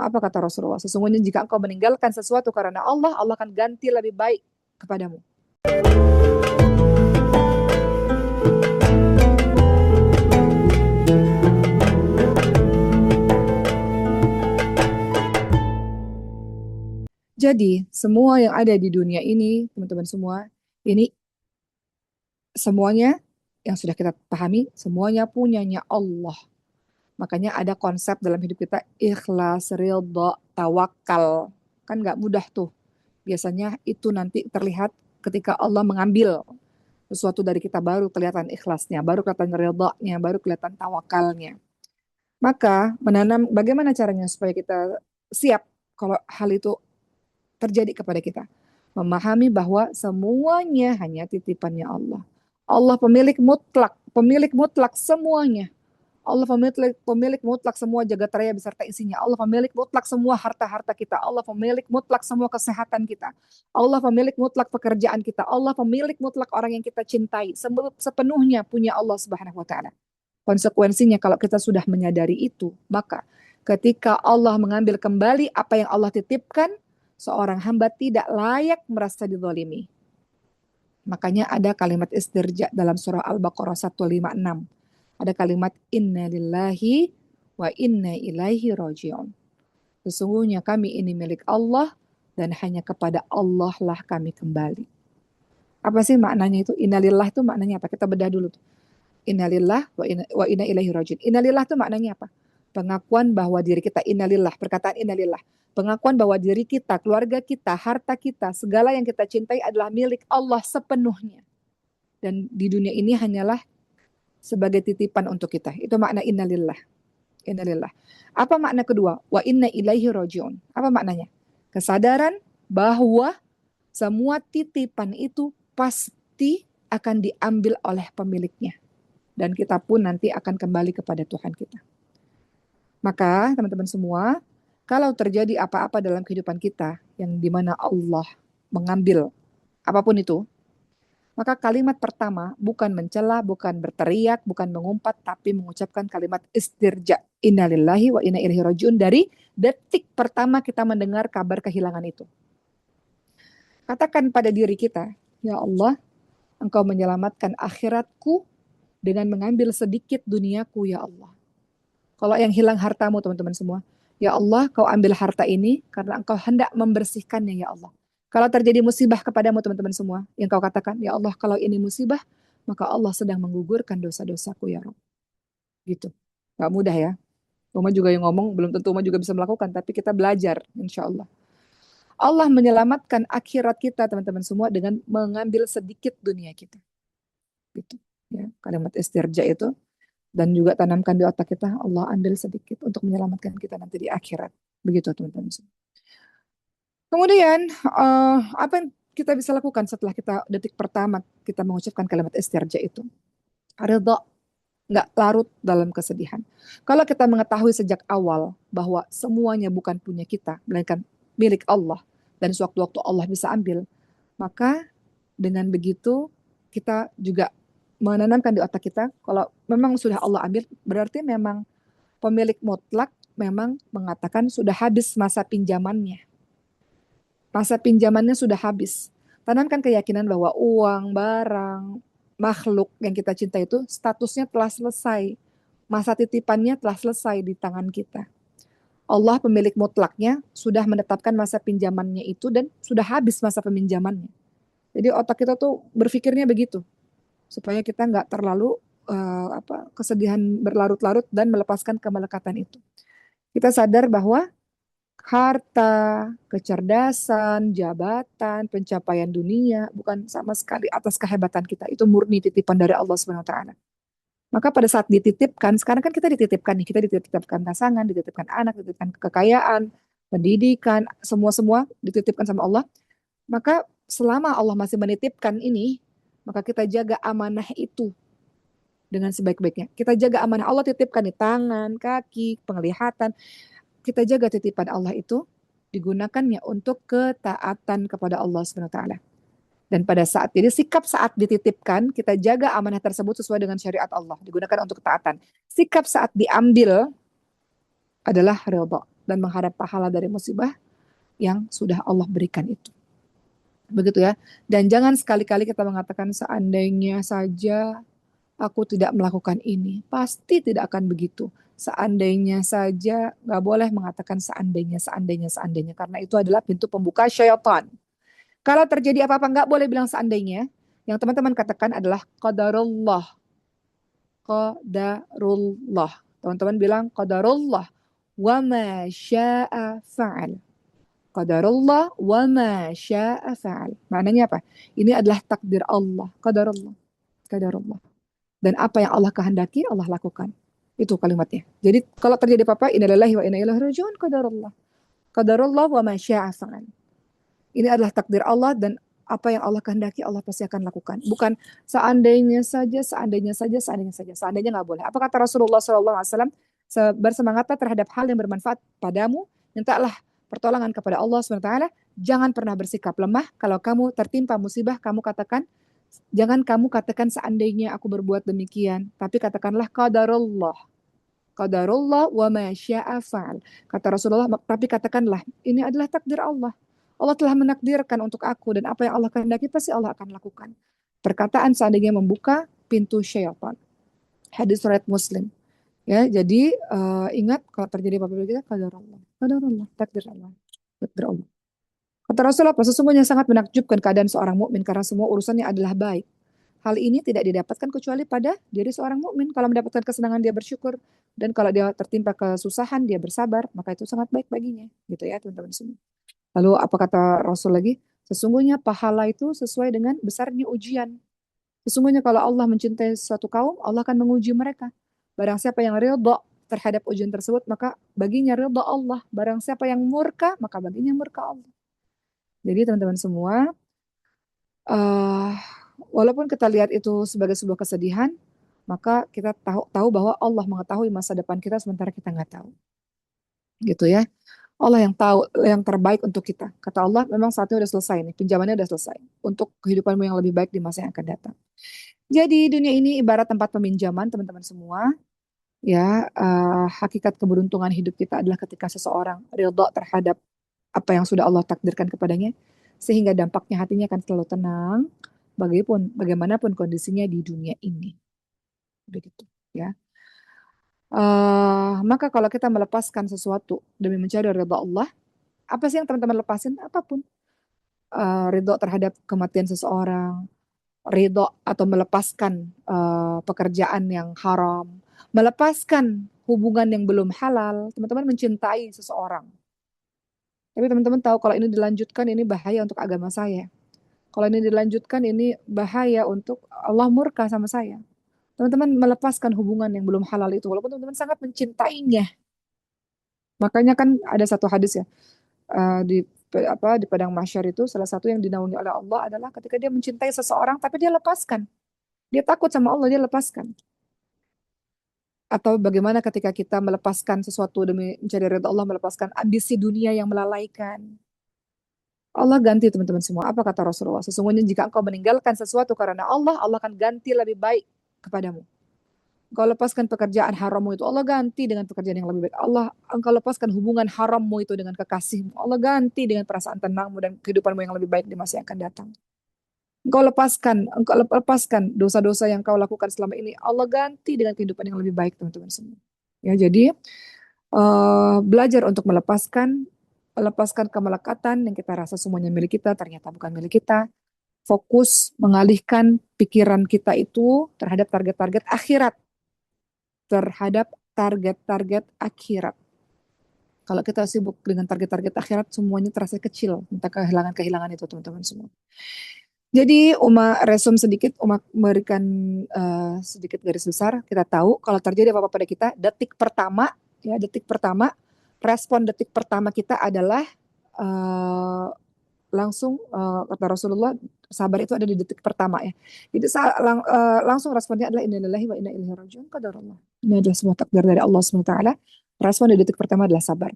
Apa kata Rasulullah? Sesungguhnya jika engkau meninggalkan sesuatu karena Allah, Allah akan ganti lebih baik kepadamu. Jadi, semua yang ada di dunia ini, teman-teman semua, ini semuanya yang sudah kita pahami, semuanya punyanya Allah. Makanya ada konsep dalam hidup kita, ikhlas, ridha, tawakal. Kan nggak mudah tuh. Biasanya itu nanti terlihat ketika Allah mengambil sesuatu dari kita, baru kelihatan ikhlasnya, baru kelihatan ridhanya, baru kelihatan tawakalnya. Maka bagaimana caranya supaya kita siap kalau hal itu terjadi kepada kita? Memahami bahwa semuanya hanya titipannya Allah. Allah pemilik mutlak semuanya. Allah pemilik mutlak semua jagat raya beserta isinya. Allah pemilik mutlak semua harta-harta kita. Allah pemilik mutlak semua kesehatan kita. Allah pemilik mutlak pekerjaan kita. Allah pemilik mutlak orang yang kita cintai. Sepenuhnya punya Allah Subhanahu wa taala. Konsekuensinya kalau kita sudah menyadari itu, maka ketika Allah mengambil kembali apa yang Allah titipkan, seorang hamba tidak layak merasa dizalimi. Makanya ada kalimat istirja dalam surah Al-Baqarah 156. Ada kalimat inna lillahi wa inna ilaihi raji'un. Sesungguhnya kami ini milik Allah dan hanya kepada Allah lah kami kembali. Apa sih maknanya itu? Innalillah itu maknanya apa? Kita bedah dulu. Innalillah wa inna ilaihi raji'un. Innalillah itu maknanya apa? Pengakuan bahwa diri kita innalillah, perkataan innalillah. Pengakuan bahwa diri kita, keluarga kita, harta kita, segala yang kita cintai adalah milik Allah sepenuhnya. Dan di dunia ini hanyalah sebagai titipan untuk kita. Itu makna innalillah. Innalillah. Apa makna kedua? Wa inna ilaihi raji'un. Apa maknanya? Kesadaran bahwa semua titipan itu pasti akan diambil oleh pemiliknya. Dan kita pun nanti akan kembali kepada Tuhan kita. Maka teman-teman semua, kalau terjadi apa-apa dalam kehidupan kita yang dimana Allah mengambil apapun itu, maka kalimat pertama bukan mencela, bukan berteriak, bukan mengumpat, tapi mengucapkan kalimat istirja. Innalillahi wa inna ilaihi rajiun dari detik pertama kita mendengar kabar kehilangan itu. Katakan pada diri kita, ya Allah, Engkau menyelamatkan akhiratku dengan mengambil sedikit duniaku, ya Allah. Kalau yang hilang hartamu, teman-teman semua, ya Allah, Kau ambil harta ini karena Engkau hendak membersihkannya, ya Allah. Kalau terjadi musibah kepadamu teman-teman semua, yang kau katakan, ya Allah kalau ini musibah, maka Allah sedang menggugurkan dosa-dosaku ya Rabb. Gitu. Gak mudah ya. Uma juga yang ngomong, belum tentu Uma juga bisa melakukan, tapi kita belajar insya Allah. Allah menyelamatkan akhirat kita teman-teman semua dengan mengambil sedikit dunia kita. Gitu. Ya, kalimat istirja itu. Dan juga tanamkan di otak kita, Allah ambil sedikit untuk menyelamatkan kita nanti di akhirat. Begitu teman-teman semua. Kemudian, apa yang kita bisa lakukan setelah kita detik pertama kita mengucapkan kalimat istirja itu? Ridha, nggak larut dalam kesedihan. Kalau kita mengetahui sejak awal bahwa semuanya bukan punya kita, melainkan milik Allah, dan sewaktu-waktu Allah bisa ambil, maka dengan begitu kita juga menanamkan di otak kita, kalau memang sudah Allah ambil, berarti memang pemilik mutlak memang mengatakan sudah habis masa pinjamannya. Masa pinjamannya sudah habis. Tanamkan keyakinan bahwa uang, barang, makhluk yang kita cinta itu statusnya telah selesai. Masa titipannya telah selesai di tangan kita. Allah pemilik mutlaknya sudah menetapkan masa pinjamannya itu dan sudah habis masa peminjamannya. Jadi otak kita tuh berpikirnya begitu. Supaya kita nggak terlalu kesedihan berlarut-larut dan melepaskan kemelekatan itu. Kita sadar bahwa harta, kecerdasan, jabatan, pencapaian dunia bukan sama sekali atas kehebatan kita. Itu murni titipan dari Allah Subhanahu wa taala. Maka pada saat dititipkan, sekarang kan kita dititipkan nih, kita dititipkan pasangan, dititipkan anak, dititipkan kekayaan, pendidikan, semua-semua dititipkan sama Allah. Maka selama Allah masih menitipkan ini, maka kita jaga amanah itu dengan sebaik-baiknya. Kita jaga amanah Allah titipkan di tangan, kaki, penglihatan. Kita jaga titipan Allah itu digunakannya untuk ketaatan kepada Allah Subhanahu wa taala. Dan pada saat jadi sikap saat dititipkan, kita jaga amanah tersebut sesuai dengan syariat Allah, digunakan untuk ketaatan. Sikap saat diambil adalah ridha. dan menghadap pahala dari musibah yang sudah Allah berikan itu. Begitu ya. Dan jangan sekali-kali kita mengatakan seandainya saja aku tidak melakukan ini. Pasti tidak akan begitu. Seandainya saja, nggak boleh mengatakan seandainya, seandainya, seandainya. Karena itu adalah pintu pembuka syaitan. Kalau terjadi apa-apa, nggak boleh bilang seandainya. Yang teman-teman katakan adalah qadarullah. Qadarullah. Teman-teman bilang qadarullah. Wa ma sya'a fa'al. Qadarullah wa ma sya'a fa'al. Maknanya apa? Ini adalah takdir Allah. Qadarullah. Qadarullah. Dan apa yang Allah kehendaki, Allah lakukan. Itu kalimatnya. Jadi kalau terjadi apa-apa, innalillahi wa inna ilaihi raji'un, qadarullah. Qadarullah wa ma syaa fa'al. Ini adalah takdir Allah dan apa yang Allah kehendaki Allah pasti akan lakukan. Bukan seandainya saja, seandainya saja, seandainya saja. Seandainya nggak boleh. Apa kata Rasulullah SAW? Bersemangatlah terhadap hal yang bermanfaat padamu. Mintalah pertolongan kepada Allah SWT. Jangan pernah bersikap lemah. Kalau kamu tertimpa musibah, jangan kamu katakan seandainya aku berbuat demikian. Tapi katakanlah qadarullah. Qadarullah wa ma syaa fa'al. Kata Rasulullah, tapi katakanlah ini adalah takdir Allah. Allah telah menakdirkan untuk aku dan apa yang Allah kehendaki pasti Allah akan lakukan. Perkataan seandainya membuka pintu syaitan. Hadis riwayat Muslim. Ya, jadi ingat kalau terjadi apa-apa kita qadarullah, takdir Allah. Takdir Allah. Kata Rasulullah, sesungguhnya sangat menakjubkan keadaan seorang mukmin karena semua urusannya adalah baik. Hal ini tidak didapatkan kecuali pada diri seorang mukmin. Kalau mendapatkan kesenangan dia bersyukur dan kalau dia tertimpa kesusahan dia bersabar, maka itu sangat baik baginya. Gitu ya, teman-teman semua. Lalu apa kata Rasul lagi? Sesungguhnya pahala itu sesuai dengan besarnya ujian. Sesungguhnya kalau Allah mencintai suatu kaum, Allah akan menguji mereka. Barang siapa yang ridha terhadap ujian tersebut, maka baginya ridha Allah. Barang siapa yang murka, maka baginya murka Allah. Jadi teman-teman semua, uh, walaupun kita lihat itu sebagai sebuah kesedihan, maka kita tahu bahwa Allah mengetahui masa depan kita sementara kita nggak tahu. Gitu ya. Allah yang tahu yang terbaik untuk kita. Kata Allah, memang saatnya udah selesai nih, pinjamannya udah selesai untuk kehidupanmu yang lebih baik di masa yang akan datang. Jadi dunia ini ibarat tempat peminjaman, teman-teman semua. Ya, hakikat keberuntungan hidup kita adalah ketika seseorang ridha terhadap apa yang sudah Allah takdirkan kepadanya, sehingga dampaknya hatinya akan selalu tenang, bagaimanapun kondisinya di dunia ini. Begitu, ya. Maka kalau kita melepaskan sesuatu demi mencari ridha Allah, apa sih yang teman-teman lepasin? Apapun. Ridho terhadap kematian seseorang, ridho atau melepaskan pekerjaan yang haram, melepaskan hubungan yang belum halal, teman-teman mencintai seseorang. Tapi teman-teman tahu kalau ini dilanjutkan ini bahaya untuk agama saya. Kalau ini dilanjutkan ini bahaya untuk Allah murka sama saya. Teman-teman melepaskan hubungan yang belum halal itu walaupun teman-teman sangat mencintainya. Makanya kan ada satu hadis ya di di padang mahsyar itu salah satu yang dinaungi oleh Allah adalah ketika dia mencintai seseorang tapi dia lepaskan. Dia takut sama Allah, dia lepaskan. Atau bagaimana ketika kita melepaskan sesuatu demi mencari ridha Allah, melepaskan ambisi dunia yang melalaikan. Allah ganti teman-teman semua. Apa kata Rasulullah? Sesungguhnya jika engkau meninggalkan sesuatu karena Allah, Allah akan ganti lebih baik kepadamu. Engkau lepaskan pekerjaan harammu itu, Allah ganti dengan pekerjaan yang lebih baik. Engkau lepaskan hubungan harammu itu dengan kekasihmu. Allah ganti dengan perasaan tenangmu dan kehidupanmu yang lebih baik di masa yang akan datang. Engkau lepaskan dosa-dosa yang kau lakukan selama ini. Allah ganti dengan kehidupan yang lebih baik, teman-teman semua. Ya, jadi belajar untuk melepaskan kemelekatan yang kita rasa semuanya milik kita, ternyata bukan milik kita. Fokus mengalihkan pikiran kita itu terhadap target-target akhirat. Kalau kita sibuk dengan target-target akhirat, semuanya terasa kecil. Entah kehilangan-kehilangan itu, teman-teman semua. Jadi resum sedikit, memberikan sedikit garis besar. Kita tahu kalau terjadi apa-apa pada kita, detik pertama, respon detik pertama kita adalah langsung kata Rasulullah, sabar itu ada di detik pertama ya. Jadi langsung responnya adalah innalillahi wa inna ilaihi raji'un, qadarullah. Ini adalah semua takdir dari Allah SWT. Respon di detik pertama adalah sabar.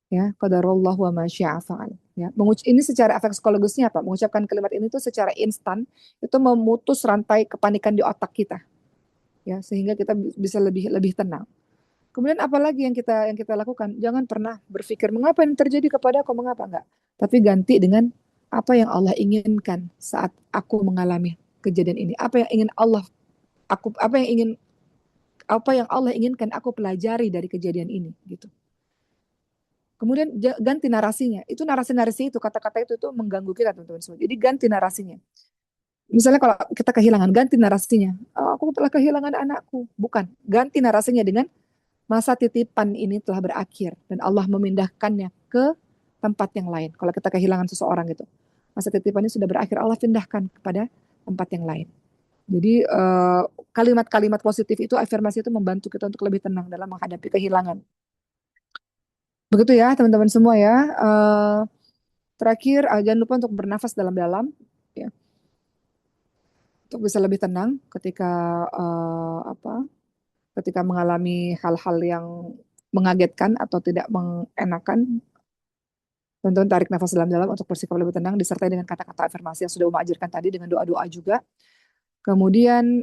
Ya, qadarullah wa ma syaa fa'al. Ya, ini secara efek psikologisnya apa? Mengucapkan kalimat ini tuh secara instan itu memutus rantai kepanikan di otak kita. Ya, sehingga kita bisa lebih tenang. Kemudian apalagi yang kita lakukan? Jangan pernah berpikir mengapa ini terjadi kepada aku, mengapa enggak. Tapi ganti dengan apa yang Allah inginkan saat aku mengalami kejadian ini. Apa yang ingin apa yang Allah inginkan aku pelajari dari kejadian ini gitu. Kemudian ganti narasinya. Itu narasi-narasi itu, kata-kata itu mengganggu kita teman-teman semua. Jadi ganti narasinya. Misalnya kalau kita kehilangan, ganti narasinya. Oh, aku telah kehilangan anakku. Bukan. Ganti narasinya dengan masa titipan ini telah berakhir. Dan Allah memindahkannya ke tempat yang lain. Kalau kita kehilangan seseorang gitu. Masa titipan ini sudah berakhir. Allah pindahkan kepada tempat yang lain. Jadi kalimat-kalimat positif itu, afirmasi itu membantu kita untuk lebih tenang dalam menghadapi kehilangan. Begitu ya teman-teman semua ya. Terakhir, jangan lupa untuk bernafas dalam-dalam. Ya, untuk bisa lebih tenang ketika ketika mengalami hal-hal yang mengagetkan atau tidak mengenakan. Teman-teman tarik nafas dalam-dalam untuk bersikap lebih tenang, disertai dengan kata-kata afirmasi yang sudah Uma ajarkan tadi, dengan doa-doa juga. Kemudian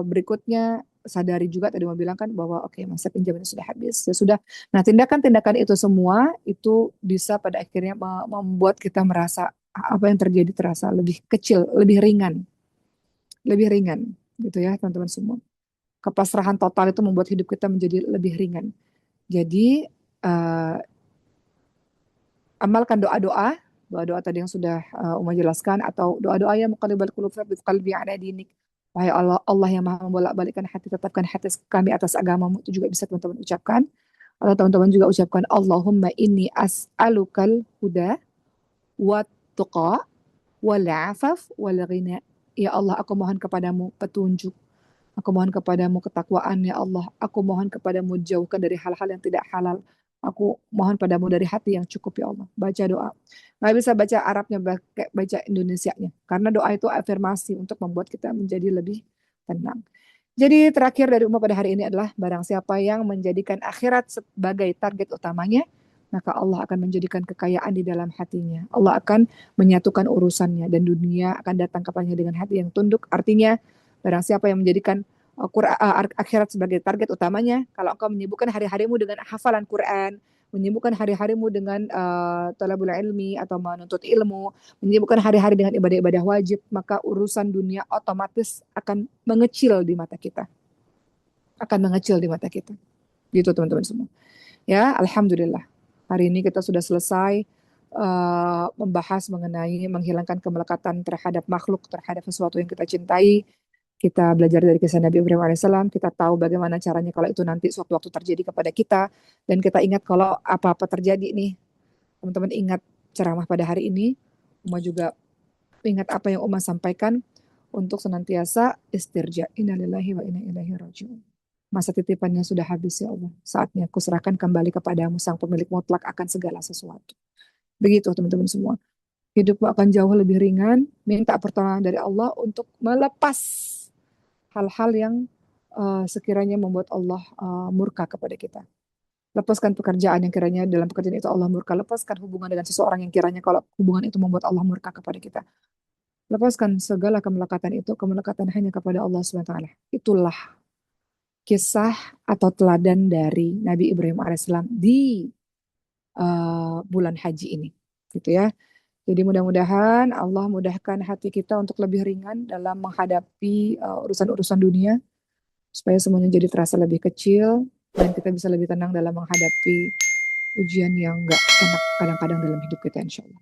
berikutnya sadari juga tadi mau bilang kan bahwa oke, masa pinjaman sudah habis, ya sudah. Nah, tindakan-tindakan itu semua itu bisa pada akhirnya membuat kita merasa apa yang terjadi terasa lebih kecil, lebih ringan gitu ya teman-teman semua. Kepasrahan total itu membuat hidup kita menjadi lebih ringan. Jadi eh, amalkan doa-doa tadi yang sudah Uma jelaskan, atau doa-doa yang muqallibal qulub tsabbit qalbi ala dinik. Wahai Allah, Allah yang Maha membolak-balikkan hati, tetapkan hati kami atas agamamu. Itu juga bisa teman-teman ucapkan. Atau teman-teman juga ucapkan Allahumma inni as'alukal huda wa tuqa wal afaf wal ghina. Ya Allah, aku mohon kepadamu petunjuk. Aku mohon kepadamu ketakwaan ya Allah. Aku mohon kepadamu jauhkan dari hal-hal yang tidak halal. Aku mohon padamu dari hati yang cukup ya Allah. Baca doa. Nggak bisa baca Arabnya, baca Indonesianya. Karena doa itu afirmasi untuk membuat kita menjadi lebih tenang. Jadi terakhir dari umat pada hari ini adalah barang siapa yang menjadikan akhirat sebagai target utamanya, maka Allah akan menjadikan kekayaan di dalam hatinya. Allah akan menyatukan urusannya dan dunia akan datang kepadanya dengan hati yang tunduk. Artinya barang siapa yang menjadikan akhirat sebagai target utamanya, kalau engkau menyibukkan hari-harimu dengan hafalan Quran, menyibukkan hari-harimu dengan talabul ilmi atau menuntut ilmu, menyibukkan hari-hari dengan ibadah-ibadah wajib, maka urusan dunia otomatis akan mengecil di mata kita. Akan mengecil di mata kita. Gitu teman-teman semua. Ya, alhamdulillah. Hari ini kita sudah selesai membahas mengenai menghilangkan kemelekatan terhadap makhluk, terhadap sesuatu yang kita cintai. Kita belajar dari kisah Nabi Ibrahim alaihissalam, kita tahu bagaimana caranya kalau itu nanti suatu waktu terjadi kepada kita, dan kita ingat kalau apa-apa terjadi nih, teman-teman ingat ceramah pada hari ini, Uma juga ingat apa yang Uma sampaikan untuk senantiasa istirja. Innalillahi wa inna ilaihi rajiun. Masa titipannya sudah habis ya Allah. Saatnya kuserahkan kembali kepadamu sang pemilik mutlak akan segala sesuatu. Begitu teman-teman semua. Hidupmu akan jauh lebih ringan. Minta pertolongan dari Allah untuk melepas hal-hal yang sekiranya membuat Allah murka kepada kita. Lepaskan pekerjaan yang kiranya dalam pekerjaan itu Allah murka. Lepaskan hubungan dengan seseorang yang kiranya kalau hubungan itu membuat Allah murka kepada kita. Lepaskan segala kemelekatan itu, kemelekatan hanya kepada Allah SWT. Itulah kisah atau teladan dari Nabi Ibrahim alaihissalam di bulan haji ini. Gitu ya. Jadi mudah-mudahan Allah mudahkan hati kita untuk lebih ringan dalam menghadapi urusan-urusan dunia, supaya semuanya jadi terasa lebih kecil dan kita bisa lebih tenang dalam menghadapi ujian yang nggak enak kadang-kadang dalam hidup kita insya Allah.